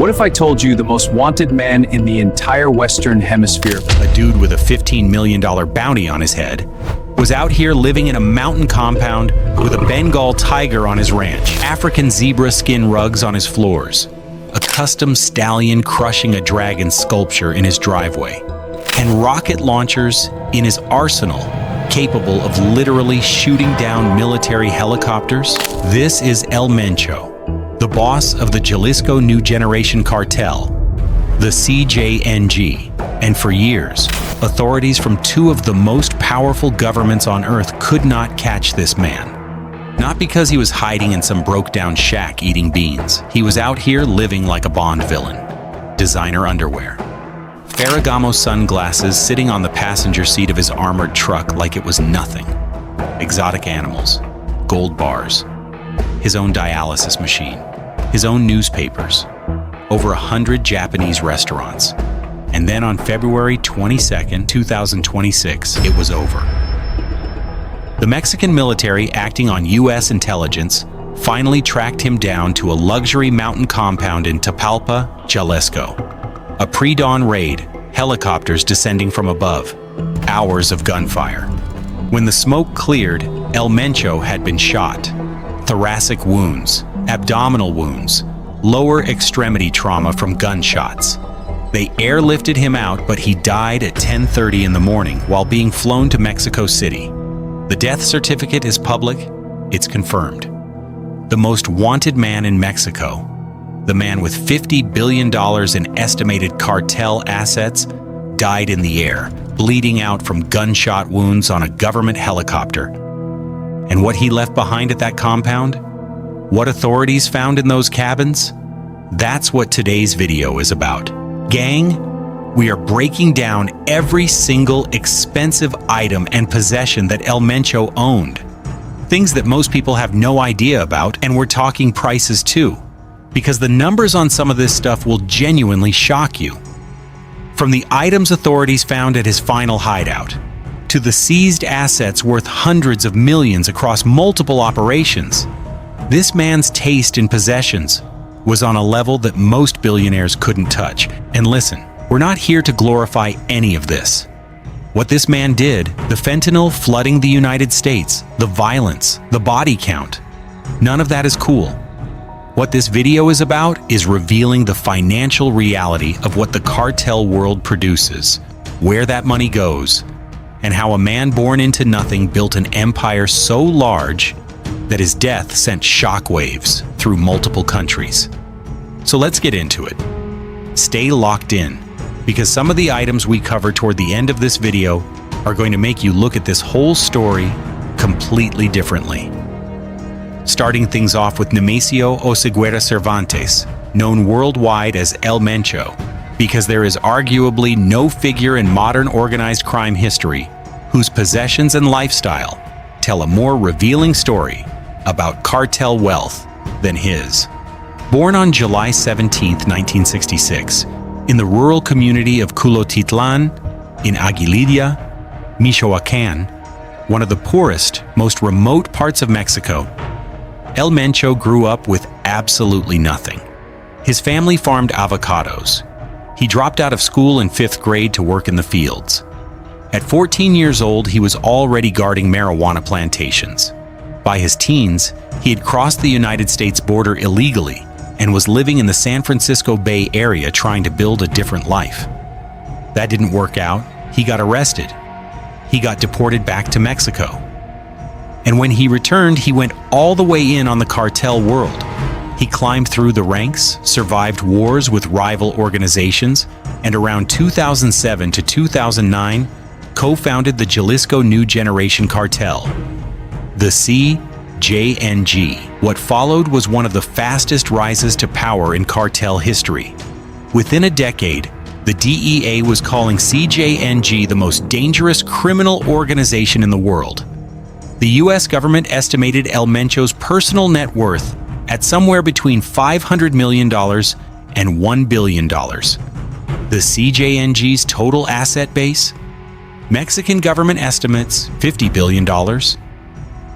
What if I told you the most wanted man in the entire Western Hemisphere, A dude with a $15 million bounty on his head, was out here living in a mountain compound with a Bengal tiger on his ranch, African zebra skin rugs on his floors, a custom stallion crushing a dragon sculpture in his driveway, and rocket launchers in his arsenal capable of literally shooting down military helicopters? This is El Mencho, the boss of the Jalisco New Generation Cartel, the CJNG, and for years, authorities from two of the most powerful governments on Earth could not catch this man. Not because he was hiding in some broke-down shack eating beans. He was out here living like a Bond villain. Designer underwear, Ferragamo sunglasses sitting on the passenger seat of his armored truck like it was nothing, exotic animals, gold bars, his own dialysis machine, his own newspapers, over 100 Japanese restaurants. And then on February 22nd, 2026, it was over. The Mexican military, acting on U.S. intelligence, finally tracked him down to a luxury mountain compound in Tapalpa, Jalisco. A pre-dawn raid, helicopters descending from above, hours of gunfire. When the smoke cleared, El Mencho had been shot. Thoracic wounds, abdominal wounds, lower extremity trauma from gunshots. They airlifted him out, but he died at 10:30 in the morning while being flown to Mexico City. The death certificate is public, it's confirmed. The most wanted man in Mexico, the man with $50 billion in estimated cartel assets, died in the air, bleeding out from gunshot wounds on a government helicopter. And what he left behind at that compound? What authorities found in those cabins? That's what today's video is about. Gang, we are breaking down every single expensive item and possession that El Mencho owned. Things that most people have no idea about, and we're talking prices too, because the numbers on some of this stuff will genuinely shock you. From the items authorities found at his final hideout, to the seized assets worth hundreds of millions across multiple operations, this man's taste in possessions was on a level that most billionaires couldn't touch. And listen, we're not here to glorify any of this. What this man did, the fentanyl flooding the United States, the violence, the body count, none of that is cool. What this video is about is revealing the financial reality of what the cartel world produces, where that money goes, and how a man born into nothing built an empire so large that his death sent shockwaves through multiple countries. So let's get into it. Stay locked in, because some of the items we cover toward the end of this video are going to make you look at this whole story completely differently. Starting things off with Nemesio Oseguera Cervantes, known worldwide as El Mencho, because there is arguably no figure in modern organized crime history whose possessions and lifestyle tell a more revealing story about cartel wealth than his. Born on July 17, 1966, in the rural community of Culotitlan in Aguililla, Michoacán, one of the poorest, most remote parts of Mexico, El Mencho grew up with absolutely nothing. His family farmed avocados. He dropped out of school in 5th grade to work in the fields. At 14 years old, he was already guarding marijuana plantations. By his teens, he had crossed the United States border illegally and was living in the San Francisco Bay Area trying to build a different life. That didn't work out. He got arrested. He got deported back to Mexico. And when he returned, he went all the way in on the cartel world. He climbed through the ranks, survived wars with rival organizations, and around 2007 to 2009, co-founded the Jalisco New Generation Cartel, the CJNG. What followed was one of the fastest rises to power in cartel history. Within a decade, the DEA was calling CJNG the most dangerous criminal organization in the world. The US government estimated El Mencho's personal net worth at somewhere between $500 million and $1 billion. The CJNG's total asset base? Mexican government estimates $50 billion.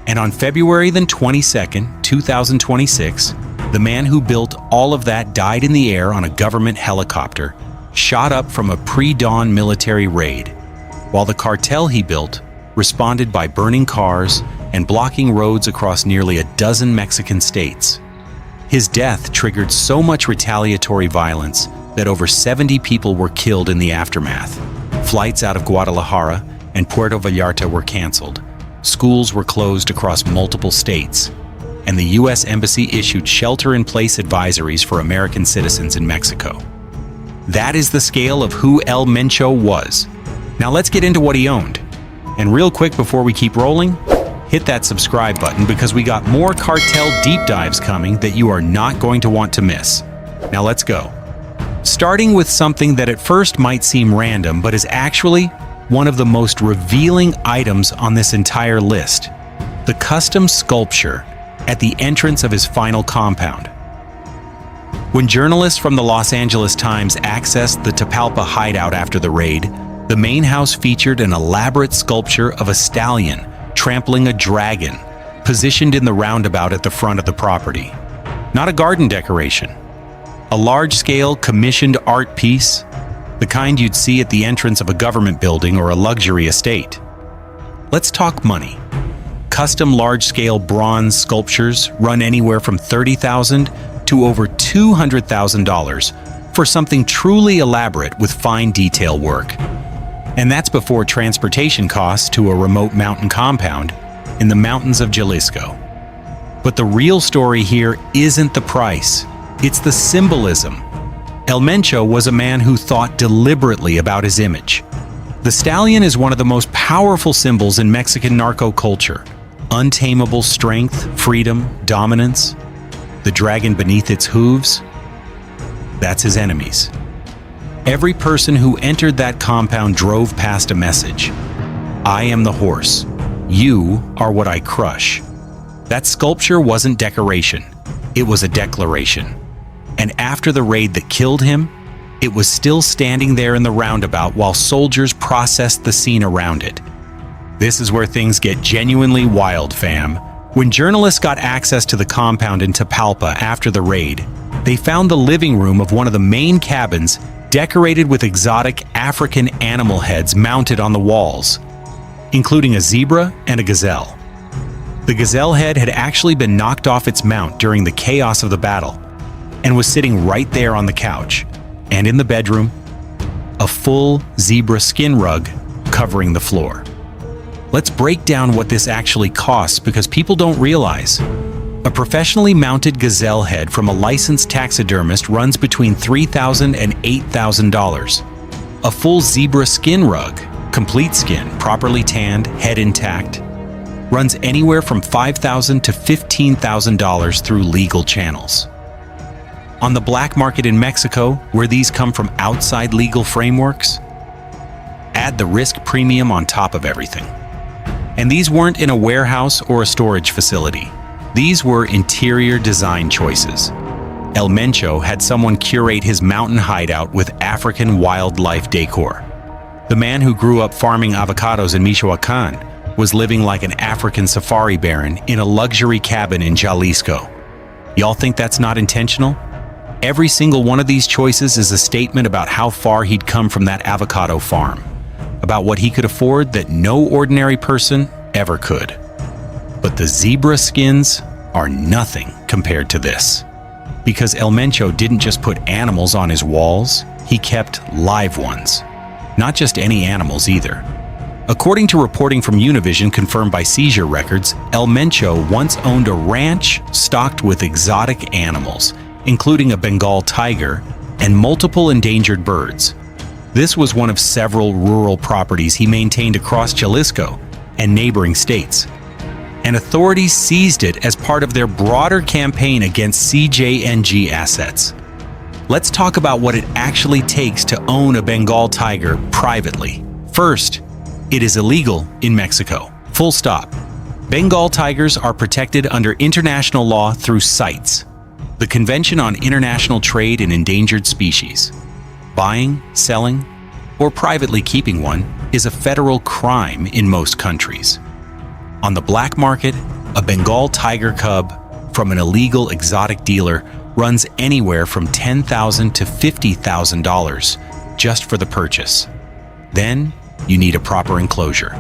And on February 22, 2026, The man who built all of that died in the air on a government helicopter, shot up from a pre-dawn military raid, while the cartel he built responded by burning cars and blocking roads across nearly a dozen Mexican states. His death triggered so much retaliatory violence that over 70 people were killed in the aftermath. Flights out of Guadalajara and Puerto Vallarta were canceled. Schools were closed across multiple states, and the U.S. Embassy issued shelter-in-place advisories for American citizens in Mexico. That is the scale of who El Mencho was. Now let's get into what he owned. And real quick before we keep rolling, hit that subscribe button because we got more cartel deep dives coming that you are not going to want to miss. Now let's go. Starting with something that at first might seem random, but is actually one of the most revealing items on this entire list: the custom sculpture at the entrance of his final compound. When journalists from the Los Angeles Times accessed the Tapalpa hideout after the raid, the main house featured an elaborate sculpture of a stallion trampling a dragon, positioned in the roundabout at the front of the property. Not a garden decoration. A large-scale commissioned art piece, the kind you'd see at the entrance of a government building or a luxury estate. Let's talk money. Custom large-scale bronze sculptures run anywhere from $30,000 to over $200,000 for something truly elaborate with fine detail work. And that's before transportation costs to a remote mountain compound in the mountains of Jalisco. But the real story here isn't the price, it's the symbolism. El Mencho was a man who thought deliberately about his image. The stallion is one of the most powerful symbols in Mexican narco culture. Untamable strength, freedom, dominance. The dragon beneath its hooves, that's his enemies. Every person who entered that compound drove past a message. I am the horse. You are what I crush. That sculpture wasn't decoration. It was a declaration. And after the raid that killed him, it was still standing there in the roundabout while soldiers processed the scene around it. This is where things get genuinely wild, fam. When journalists got access to the compound in Tapalpa after the raid, they found the living room of one of the main cabins decorated with exotic African animal heads mounted on the walls, including a zebra and a gazelle. The gazelle head had actually been knocked off its mount during the chaos of the battle and was sitting right there on the couch, and in the bedroom, a full zebra skin rug covering the floor. Let's break down what this actually costs because people don't realize. A professionally mounted gazelle head from a licensed taxidermist runs between $3,000 and $8,000. A full zebra skin rug, complete skin, properly tanned, head intact, runs anywhere from $5,000 to $15,000 through legal channels. On the black market in Mexico, where these come from outside legal frameworks, add the risk premium on top of everything. And these weren't in a warehouse or a storage facility. These were interior design choices. El Mencho had someone curate his mountain hideout with African wildlife decor. The man who grew up farming avocados in Michoacan was living like an African safari baron in a luxury cabin in Jalisco. Y'all think that's not intentional? Every single one of these choices is a statement about how far he'd come from that avocado farm, about what he could afford that no ordinary person ever could. But the zebra skins are nothing compared to this. Because El Mencho didn't just put animals on his walls, he kept live ones. Not just any animals either. According to reporting from Univision confirmed by seizure records, El Mencho once owned a ranch stocked with exotic animals, including a Bengal tiger and multiple endangered birds. This was one of several rural properties he maintained across Jalisco and neighboring states. And authorities seized it as part of their broader campaign against CJNG assets. Let's talk about what it actually takes to own a Bengal tiger privately. First, it is illegal in Mexico. Full stop. Bengal tigers are protected under international law through CITES, the Convention on International Trade in Endangered Species. Buying, selling, or privately keeping one is a federal crime in most countries. On the black market, a Bengal tiger cub from an illegal exotic dealer runs anywhere from $10,000 to $50,000 just for the purchase. Then you need a proper enclosure,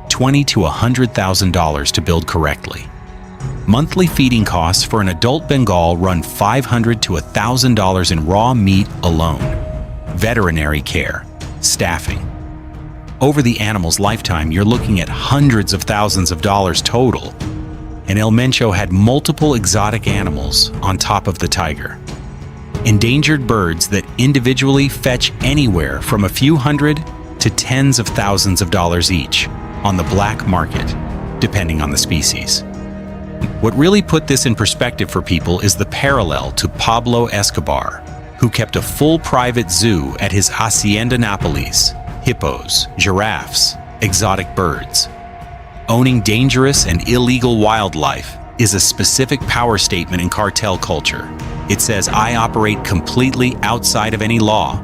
$20,000 to $100,000 to build correctly. Monthly feeding costs for an adult Bengal run $500 to $1,000 in raw meat alone. Veterinary care, staffing. Over the animal's lifetime, you're looking at hundreds of thousands of dollars total. And El Mencho had multiple exotic animals on top of the tiger. Endangered birds that individually fetch anywhere from a few hundred to tens of thousands of dollars each on the black market, depending on the species. What really put this in perspective for people is the parallel to Pablo Escobar, who kept a full private zoo at his Hacienda Nápoles. Hippos, giraffes, exotic birds. Owning dangerous and illegal wildlife is a specific power statement in cartel culture. It says, I operate completely outside of any law,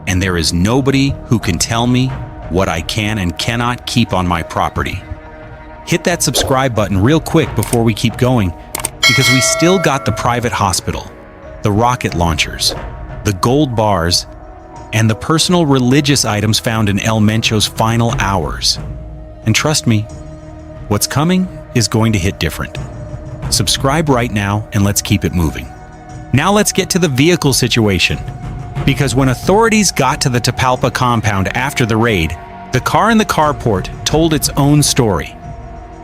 and there is nobody who can tell me what I can and cannot keep on my property. Hit that subscribe button real quick before we keep going, because we still got the private hospital, the rocket launchers, the gold bars, and the personal religious items found in El Mencho's final hours. And trust me, what's coming is going to hit different. Subscribe right now and let's keep it moving. Now let's get to the vehicle situation. Because when authorities got to the Tapalpa compound after the raid, the car in the carport told its own story.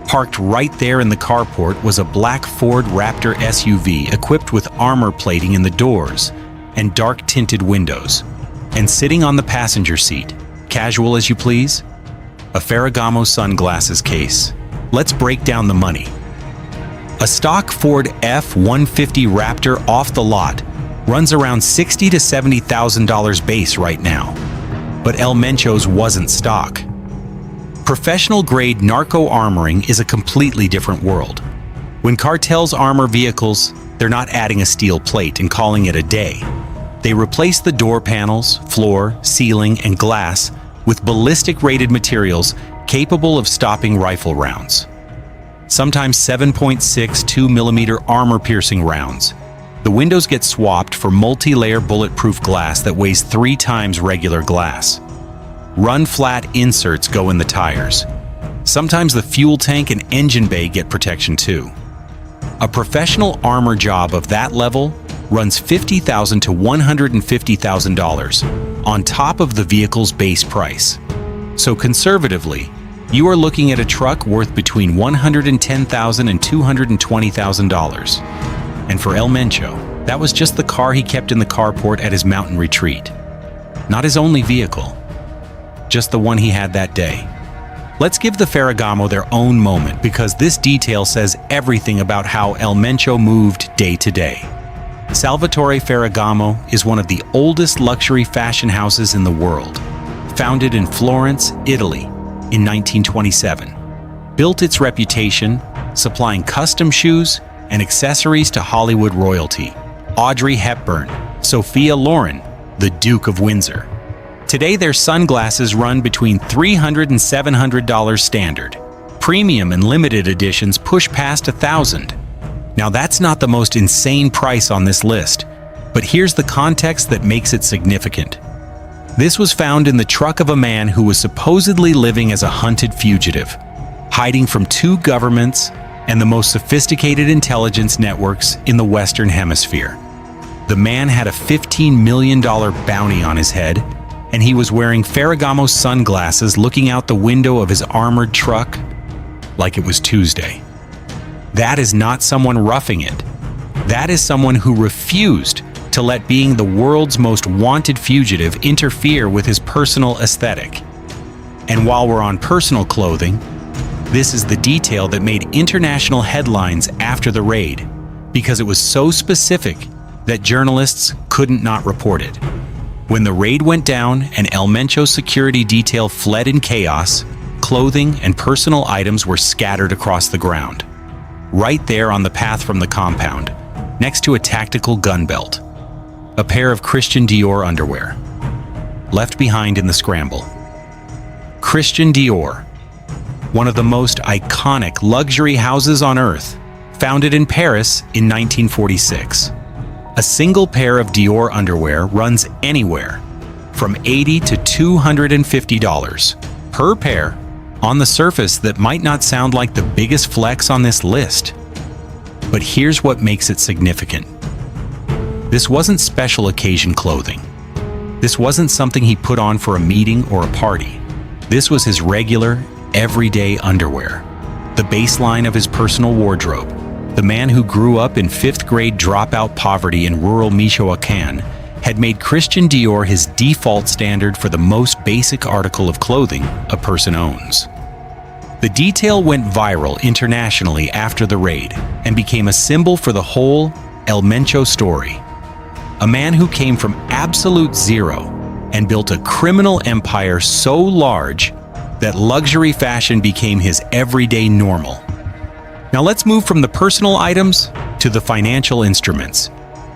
Parked right there in the carport was a black Ford Raptor SUV equipped with armor plating in the doors and dark tinted windows. And sitting on the passenger seat, casual as you please, a Ferragamo sunglasses case. Let's break down the money. A stock Ford F-150 Raptor off the lot runs around $60,000 to $70,000 base right now. But El Mencho's wasn't stock. Professional-grade narco armoring is a completely different world. When cartels armor vehicles, they're not adding a steel plate and calling it a day. They replace the door panels, floor, ceiling, and glass with ballistic-rated materials capable of stopping rifle rounds. Sometimes 7.6 2mm armor-piercing rounds. The windows get swapped for multi-layer bulletproof glass that weighs 3 times regular glass. Run-flat inserts go in the tires. Sometimes the fuel tank and engine bay get protection too. A professional armor job of that level runs $50,000 to $150,000 on top of the vehicle's base price. So conservatively, you are looking at a truck worth between $110,000 and $220,000. And for El Mencho, that was just the car he kept in the carport at his mountain retreat. Not his only vehicle, just the one he had that day. Let's give the Ferragamo their own moment, because this detail says everything about how El Mencho moved day to day. Salvatore Ferragamo is one of the oldest luxury fashion houses in the world. Founded in Florence, Italy in 1927. Built its reputation supplying custom shoes and accessories to Hollywood royalty. Audrey Hepburn, Sophia Loren, the Duke of Windsor. Today their sunglasses run between $300 and $700 standard. Premium and limited editions push past $1,000. Now that's not the most insane price on this list, but here's the context that makes it significant. This was found in the truck of a man who was supposedly living as a hunted fugitive, hiding from 2 governments and the most sophisticated intelligence networks in the Western Hemisphere. The man had a $15 million bounty on his head, and he was wearing Ferragamo sunglasses looking out the window of his armored truck like it was Tuesday. That is not someone roughing it. That is someone who refused to let being the world's most wanted fugitive interfere with his personal aesthetic. And while we're on personal clothing, this is the detail that made international headlines after the raid, because it was so specific that journalists couldn't not report it. When the raid went down and El Mencho's security detail fled in chaos, clothing and personal items were scattered across the ground. Right there on the path from the compound, next to a tactical gun belt. A pair of Christian Dior underwear, left behind in the scramble. Christian Dior, one of the most iconic luxury houses on earth, founded in Paris in 1946. A single pair of Dior underwear runs anywhere from $80 to $250 per pair. On the surface, that might not sound like the biggest flex on this list, but here's what makes it significant. This wasn't special occasion clothing. This wasn't something he put on for a meeting or a party. This was his regular, everyday underwear, the baseline of his personal wardrobe. The man who grew up in 5th grade dropout poverty in rural Michoacán had made Christian Dior his default standard for the most basic article of clothing a person owns. The detail went viral internationally after the raid and became a symbol for the whole El Mencho story. A man who came from absolute zero and built a criminal empire so large that luxury fashion became his everyday normal. Now let's move from the personal items to the financial instruments,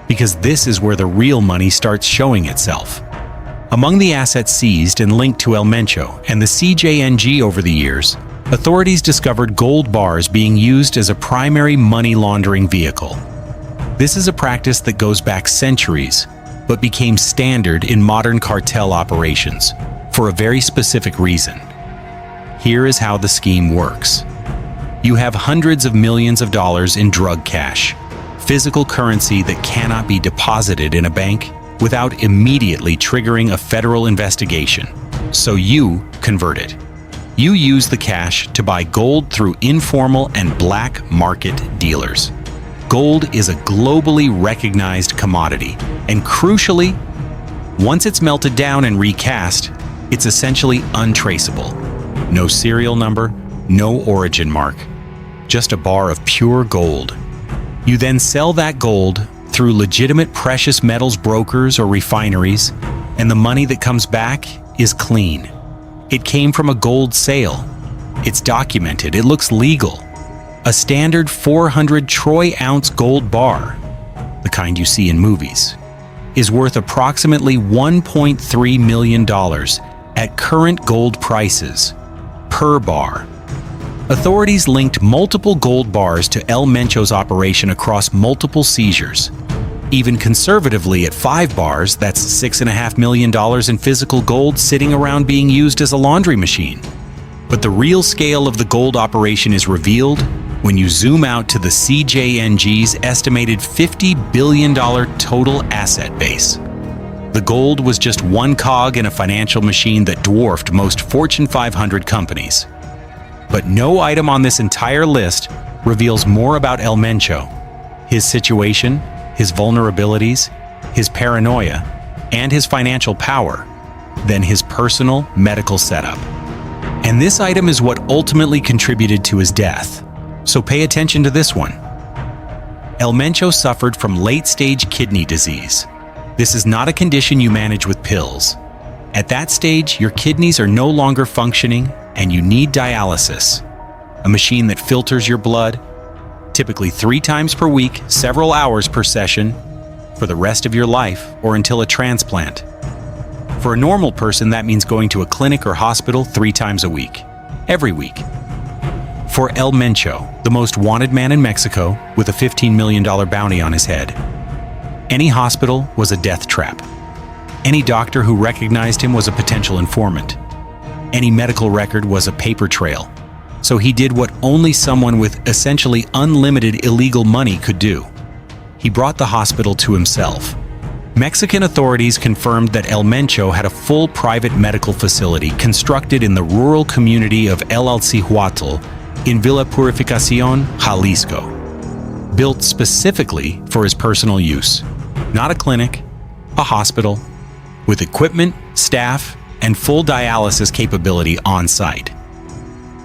because this is where the real money starts showing itself. Among the assets seized and linked to El Mencho and the CJNG over the years, authorities discovered gold bars being used as a primary money laundering vehicle. This is a practice that goes back centuries, but became standard in modern cartel operations for a very specific reason. Here is how the scheme works. You have hundreds of millions of dollars in drug cash, physical currency that cannot be deposited in a bank without immediately triggering a federal investigation. So you convert it. You use the cash to buy gold through informal and black market dealers. Gold is a globally recognized commodity, and crucially, once it's melted down and recast, it's essentially untraceable. No serial number, no origin mark, just a bar of pure gold. You then sell that gold through legitimate precious metals brokers or refineries, and the money that comes back is clean. It came from a gold sale. It's documented. It looks legal. A standard 400 troy ounce gold bar, the kind you see in movies, is worth approximately $1.3 million at current gold prices per bar. Authorities linked multiple gold bars to El Mencho's operation across multiple seizures. Even conservatively, at 5 bars, that's $6.5 million in physical gold sitting around being used as a laundry machine. But the real scale of the gold operation is revealed when you zoom out to the CJNG's estimated $50 billion total asset base. The gold was just one cog in a financial machine that dwarfed most Fortune 500 companies. But no item on this entire list reveals more about El Mencho, his situation, his vulnerabilities, his paranoia, and his financial power than his personal medical setup. And this item is what ultimately contributed to his death. So pay attention to this one. El Mencho suffered from late-stage kidney disease. This is not a condition you manage with pills. At that stage, your kidneys are no longer functioning and you need dialysis, a machine that filters your blood, typically 3 times per week, several hours per session, for the rest of your life or until a transplant. For a normal person, that means going to a clinic or hospital 3 times a week, every week. For El Mencho, the most wanted man in Mexico with a $15 million bounty on his head, any hospital was a death trap. Any doctor who recognized him was a potential informant. Any medical record was a paper trail. So he did what only someone with essentially unlimited illegal money could do. He brought the hospital to himself. Mexican authorities confirmed that El Mencho had a full private medical facility constructed in the rural community of El Alcihuatl in Villa Purificación, Jalisco, built specifically for his personal use. Not a clinic, a hospital, with equipment, staff, and full dialysis capability on site.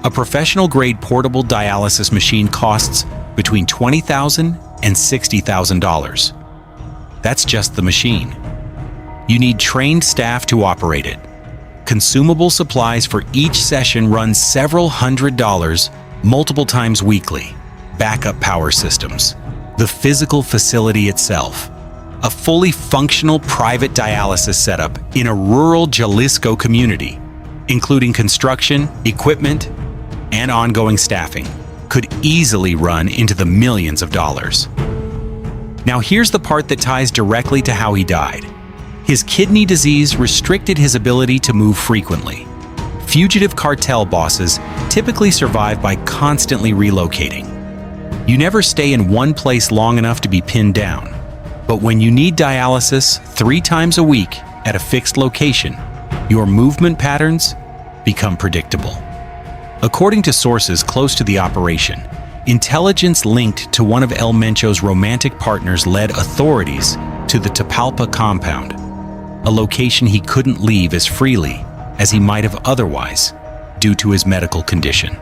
A professional-grade portable dialysis machine costs between $20,000 and $60,000. That's just the machine. You need trained staff to operate it. Consumable supplies for each session run several $100s multiple times weekly. Backup power systems. The physical facility itself. A fully functional private dialysis setup in a rural Jalisco community, including construction, equipment, and ongoing staffing. could easily run into the millions of dollars. Now here's the part that ties directly to how he died. His kidney disease restricted his ability to move frequently. Fugitive cartel bosses typically survive by constantly relocating. You never stay in one place long enough to be pinned down. But when you need dialysis 3 times a week at a fixed location, your movement patterns become predictable. According to sources close to the operation, intelligence linked to one of El Mencho's romantic partners led authorities to the Tapalpa compound, a location he couldn't leave as freely as he might have otherwise due to his medical condition.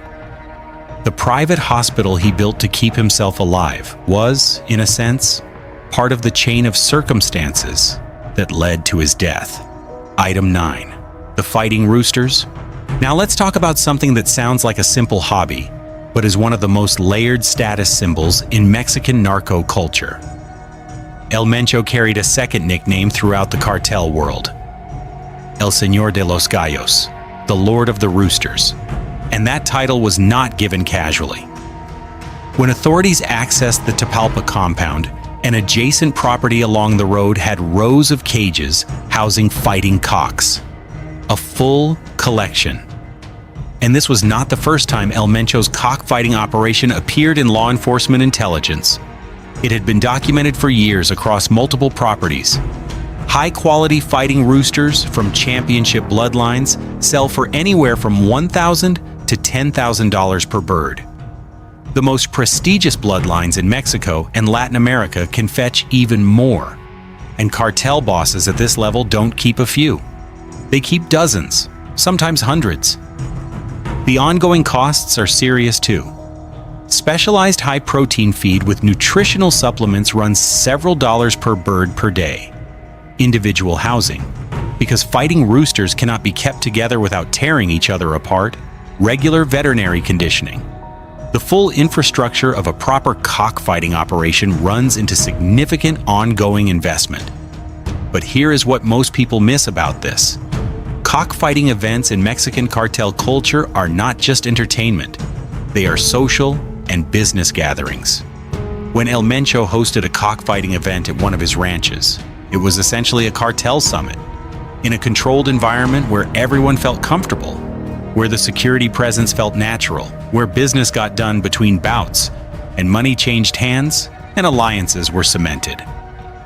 The private hospital he built to keep himself alive was, in a sense, part of the chain of circumstances that led to his death. Item 9. The Fighting Roosters. Now let's talk about something that sounds like a simple hobby, but is one of the most layered status symbols in Mexican narco culture. El Mencho carried a second nickname throughout the cartel world: El Señor de los Gallos, the Lord of the Roosters. And that title was not given casually. When authorities accessed the Tapalpa compound, an adjacent property along the road had rows of cages housing fighting cocks. A full collection. And this was not the first time El Mencho's cockfighting operation appeared in law enforcement intelligence. It had been documented for years across multiple properties. High-quality fighting roosters from championship bloodlines sell for anywhere from $1,000 to $10,000 per bird. The most prestigious bloodlines in Mexico and Latin America can fetch even more. And cartel bosses at this level don't keep a few. They keep dozens, sometimes hundreds. The ongoing costs are serious too. Specialized high-protein feed with nutritional supplements runs several dollars per bird per day. Individual housing, because fighting roosters cannot be kept together without tearing each other apart. Regular veterinary conditioning. The full infrastructure of a proper cockfighting operation runs into significant ongoing investment. But here is what most people miss about this. Cockfighting events in Mexican cartel culture are not just entertainment. They are social and business gatherings. When El Mencho hosted a cockfighting event at one of his ranches, it was essentially a cartel summit, in a controlled environment where everyone felt comfortable, where the security presence felt natural, where business got done between bouts, and money changed hands, and alliances were cemented.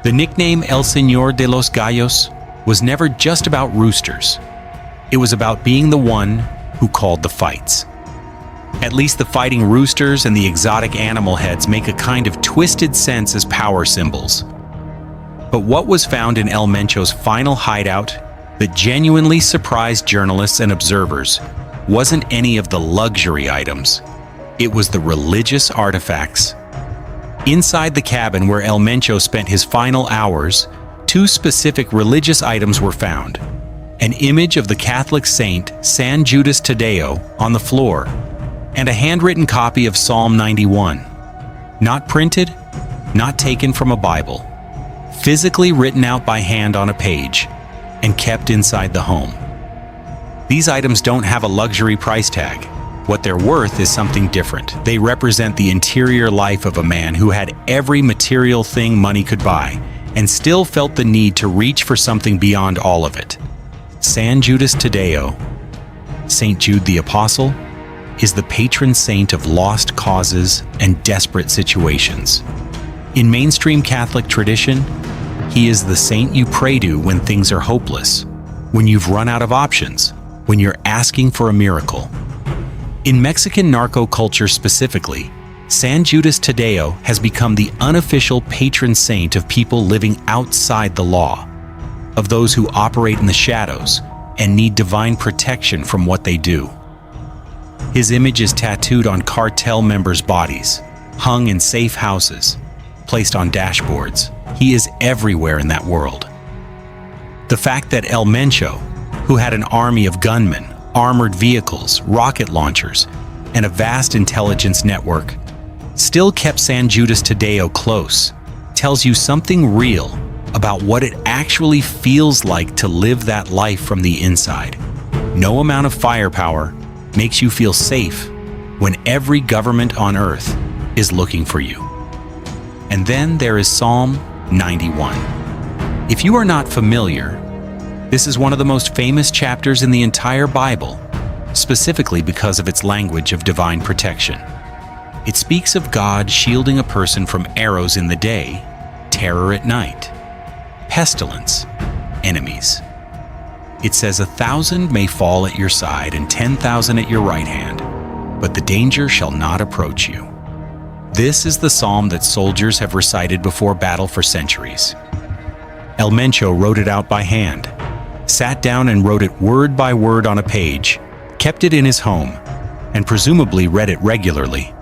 The nickname El Señor de los Gallos was never just about roosters. It was about being the one who called the fights. At least the fighting roosters and the exotic animal heads make a kind of twisted sense as power symbols. But what was found in El Mencho's final hideout that genuinely surprised journalists and observers wasn't any of the luxury items. It was the religious artifacts. Inside the cabin where El Mencho spent his final hours, 2 specific religious items were found. An image of the Catholic saint San Judas Tadeo on the floor, and a handwritten copy of Psalm 91. Not printed, not taken from a Bible. Physically written out by hand on a page, and kept inside the home. These items don't have a luxury price tag. What they're worth is something different. They represent the interior life of a man who had every material thing money could buy, and still felt the need to reach for something beyond all of it. San Judas Tadeo, Saint Jude the Apostle, is the patron saint of lost causes and desperate situations. In mainstream Catholic tradition, he is the saint you pray to when things are hopeless, when you've run out of options, when you're asking for a miracle. In Mexican narco culture specifically, San Judas Tadeo has become the unofficial patron saint of people living outside the law, of those who operate in the shadows and need divine protection from what they do. His image is tattooed on cartel members' bodies, hung in safe houses, placed on dashboards. He is everywhere in that world. The fact that El Mencho, who had an army of gunmen, armored vehicles, rocket launchers, and a vast intelligence network, still kept San Judas Tadeo close, tells you something real about what it actually feels like to live that life from the inside. No amount of firepower makes you feel safe when every government on earth is looking for you. And then there is Psalm 91. If you are not familiar, this is one of the most famous chapters in the entire Bible, specifically because of its language of divine protection. It speaks of God shielding a person from arrows in the day, terror at night, pestilence, enemies. It says 1,000 may fall at your side and 10,000 at your right hand, but the danger shall not approach you. This is the psalm that soldiers have recited before battle for centuries. El Mencho wrote it out by hand, sat down and wrote it word by word on a page, kept it in his home, and presumably read it regularly.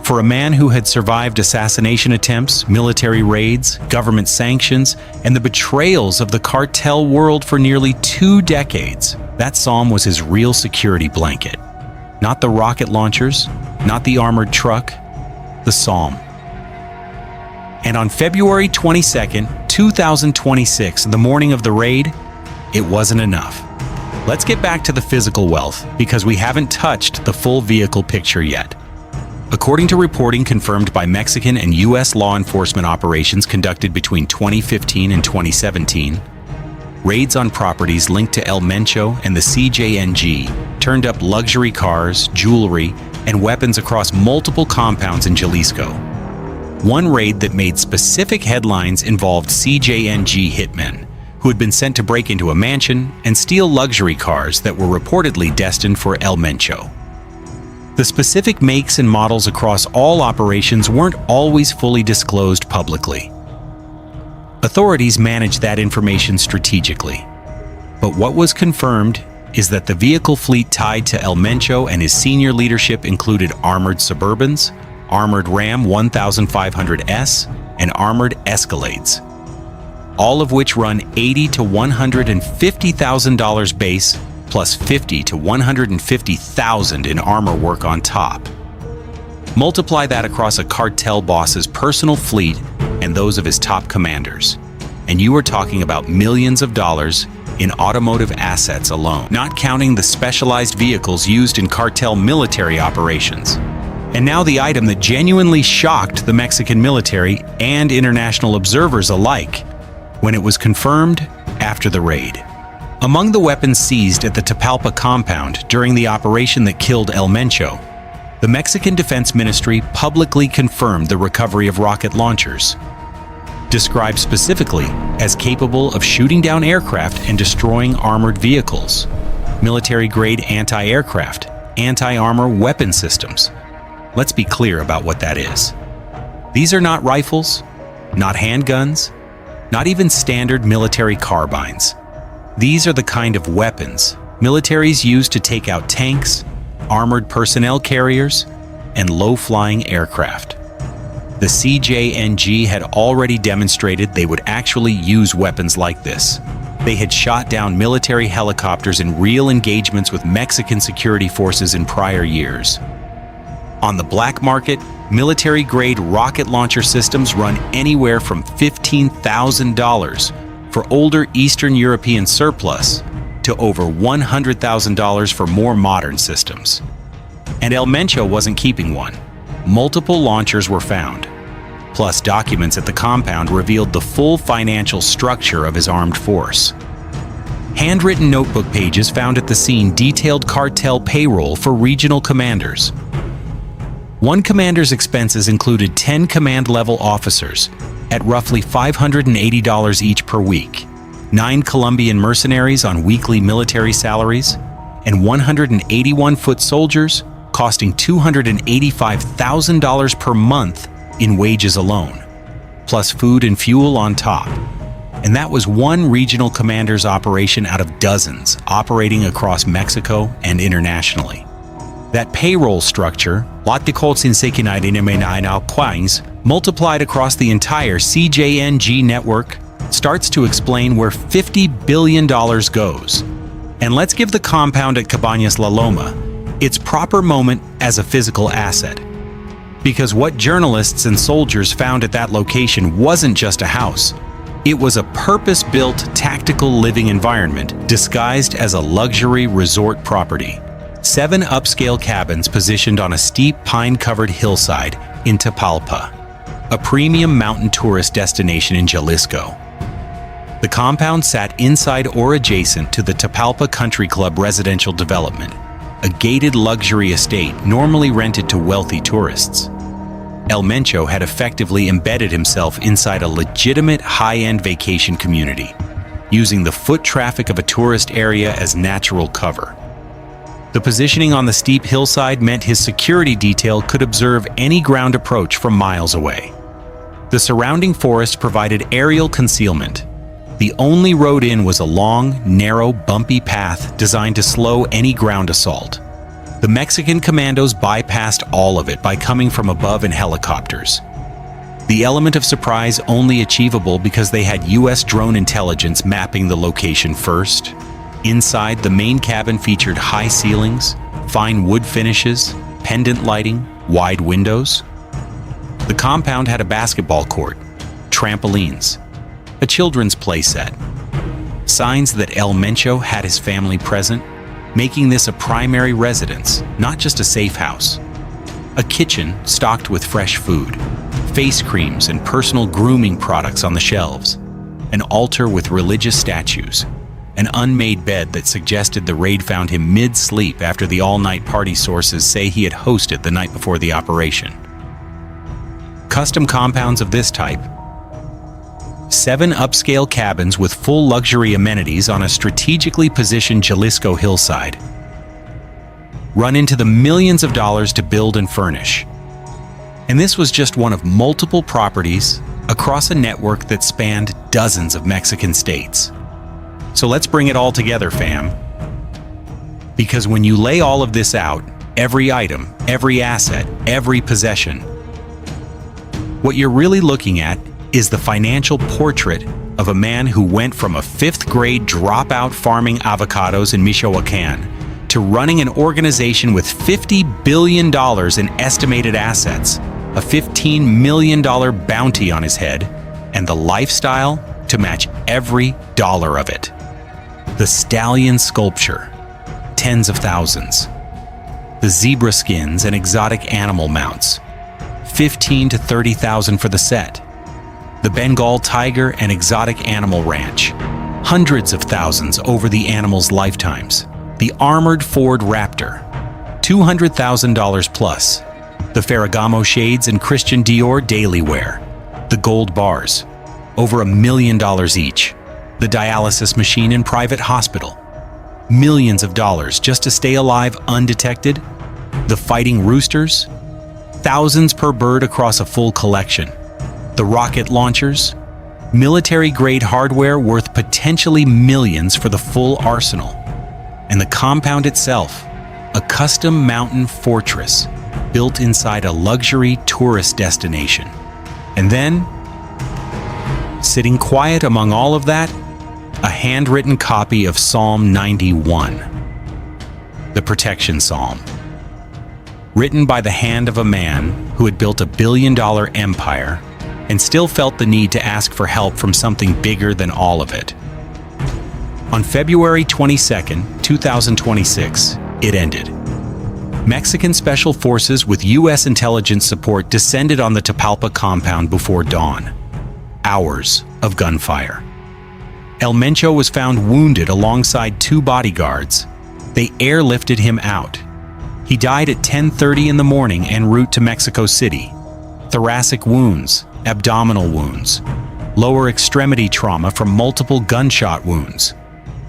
For a man who had survived assassination attempts, military raids, government sanctions, and the betrayals of the cartel world for nearly 2 decades, that psalm was his real security blanket. Not the rocket launchers, not the armored truck, the psalm. And on February 22nd, 2026, the morning of the raid, it wasn't enough. Let's get back to the physical wealth, because we haven't touched the full vehicle picture yet. According to reporting confirmed by Mexican and U.S. law enforcement operations conducted between 2015 and 2017, raids on properties linked to El Mencho and the CJNG turned up luxury cars, jewelry, and weapons across multiple compounds in Jalisco. One raid that made specific headlines involved CJNG hitmen, who had been sent to break into a mansion and steal luxury cars that were reportedly destined for El Mencho. The specific makes and models across all operations weren't always fully disclosed publicly. Authorities managed that information strategically. But what was confirmed is that the vehicle fleet tied to El Mencho and his senior leadership included armored Suburbans, armored Ram 1500S, and armored Escalades, all of which run $80,000 to $150,000 base, plus $50,000 to $150,000 in armor work on top. Multiply that across a cartel boss's personal fleet and those of his top commanders, and you are talking about millions of dollars in automotive assets alone, not counting the specialized vehicles used in cartel military operations. And now the item that genuinely shocked the Mexican military and international observers alike when it was confirmed after the raid. Among the weapons seized at the Tapalpa compound during the operation that killed El Mencho, the Mexican Defense Ministry publicly confirmed the recovery of rocket launchers, described specifically as capable of shooting down aircraft and destroying armored vehicles, military-grade anti-aircraft, anti-armor weapon systems. Let's be clear about what that is. These are not rifles, not handguns, not even standard military carbines. These are the kind of weapons militaries use to take out tanks, armored personnel carriers, and low-flying aircraft. The CJNG had already demonstrated they would actually use weapons like this. They had shot down military helicopters in real engagements with Mexican security forces in prior years. On the black market, military-grade rocket launcher systems run anywhere from $15,000 for older Eastern European surplus to over $100,000 for more modern systems. And El Mencho wasn't keeping one. Multiple launchers were found. Plus, documents at the compound revealed the full financial structure of his armed force. Handwritten notebook pages found at the scene detailed cartel payroll for regional commanders. One commander's expenses included 10 command-level officers at roughly $580 each per week, 9 Colombian mercenaries on weekly military salaries, and 181 foot soldiers costing $285,000 per month in wages alone, plus food and fuel on top. And that was one regional commander's operation out of dozens operating across Mexico and internationally. That payroll structure, multiplied across the entire CJNG network, starts to explain where $50 billion goes. And let's give the compound at Cabañas La Loma its proper moment as a physical asset. Because what journalists and soldiers found at that location wasn't just a house. It was a purpose-built tactical living environment disguised as a luxury resort property. 7 upscale cabins positioned on a steep pine-covered hillside in Tapalpa, a premium mountain tourist destination in Jalisco. The compound sat inside or adjacent to the Tapalpa Country Club residential development, a gated luxury estate normally rented to wealthy tourists. El Mencho had effectively embedded himself inside a legitimate high-end vacation community, using the foot traffic of a tourist area as natural cover. The positioning on the steep hillside meant his security detail could observe any ground approach from miles away. The surrounding forest provided aerial concealment. The only road in was a long, narrow, bumpy path designed to slow any ground assault. The Mexican commandos bypassed all of it by coming from above in helicopters. The element of surprise only achievable because they had U.S. drone intelligence mapping the location first. Inside, the main cabin featured high ceilings, fine wood finishes, pendant lighting, wide windows. The compound had a basketball court, trampolines, a children's play set. Signs that El Mencho had his family present, making this a primary residence, not just a safe house. A kitchen stocked with fresh food, face creams and personal grooming products on the shelves, an altar with religious statues, an unmade bed that suggested the raid found him mid-sleep after the all-night party sources say he had hosted the night before the operation. Custom compounds of this type, 7 upscale cabins with full luxury amenities on a strategically positioned Jalisco hillside, run into the millions of dollars to build and furnish. And this was just one of multiple properties across a network that spanned dozens of Mexican states. So let's bring it all together, fam. Because when you lay all of this out, every item, every asset, every possession, what you're really looking at is the financial portrait of a man who went from a 5th grade dropout farming avocados in Michoacan to running an organization with $50 billion in estimated assets, a $15 million bounty on his head, and the lifestyle to match every dollar of it. The stallion sculpture, tens of thousands. The zebra skins and exotic animal mounts, 15 to 30,000 for the set. The Bengal tiger and exotic animal ranch, hundreds of thousands over the animals' lifetimes. The armored Ford Raptor, $200,000 plus. The Ferragamo shades and Christian Dior daily wear. The gold bars, over $1 million each. The dialysis machine in private hospital, millions of dollars just to stay alive undetected. The fighting roosters, thousands per bird across a full collection. The rocket launchers, military-grade hardware worth potentially millions for the full arsenal. And the compound itself, a custom mountain fortress built inside a luxury tourist destination. And then, sitting quiet among all of that, a handwritten copy of Psalm 91, the protection psalm. Written by the hand of a man who had built $1 billion empire and still felt the need to ask for help from something bigger than all of it. On February 22, 2026, it ended. Mexican special forces with U.S. intelligence support descended on the Tapalpa compound before dawn. Hours of gunfire. El Mencho was found wounded alongside 2 bodyguards. They airlifted him out. He died at 10:30 in the morning en route to Mexico City. Thoracic wounds, abdominal wounds, lower extremity trauma from multiple gunshot wounds.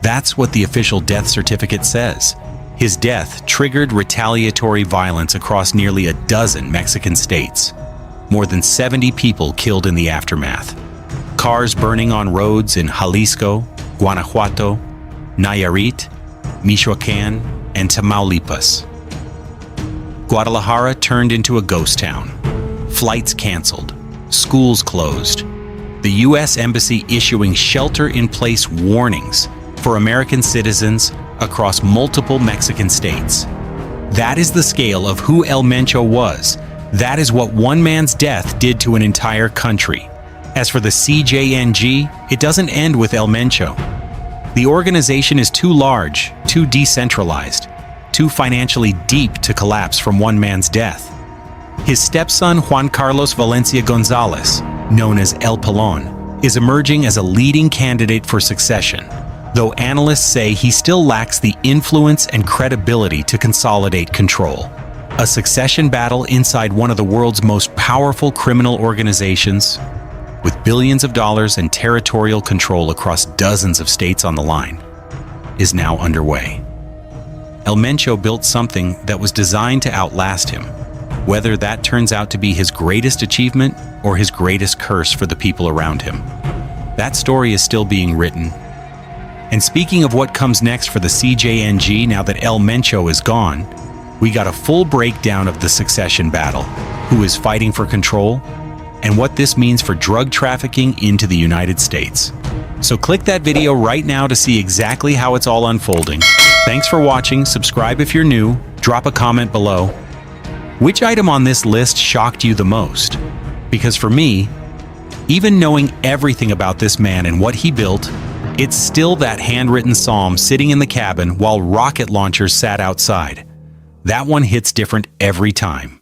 That's what the official death certificate says. His death triggered retaliatory violence across nearly a dozen Mexican states. More than 70 people killed in the aftermath. Cars burning on roads in Jalisco, Guanajuato, Nayarit, Michoacan, and Tamaulipas. Guadalajara turned into a ghost town. Flights canceled. Schools closed. The U.S. Embassy issuing shelter-in-place warnings for American citizens across multiple Mexican states. That is the scale of who El Mencho was. That is what one man's death did to an entire country. As for the CJNG, it doesn't end with El Mencho. The organization is too large, too decentralized, too financially deep to collapse from one man's death. His stepson Juan Carlos Valencia Gonzalez, known as El Pelon, is emerging as a leading candidate for succession, though analysts say he still lacks the influence and credibility to consolidate control. A succession battle inside one of the world's most powerful criminal organizations, with billions of dollars and territorial control across dozens of states on the line, is now underway. El Mencho built something that was designed to outlast him, whether that turns out to be his greatest achievement or his greatest curse for the people around him. That story is still being written. And speaking of what comes next for the CJNG now that El Mencho is gone, we got a full breakdown of the succession battle, who is fighting for control, and what this means for drug trafficking into the United States. So click that video right now to see exactly how it's all unfolding. Thanks for watching, subscribe if you're new, drop a comment below. Which item on this list shocked you the most? Because for me, even knowing everything about this man and what he built, it's still that handwritten psalm sitting in the cabin while rocket launchers sat outside. That one hits different every time.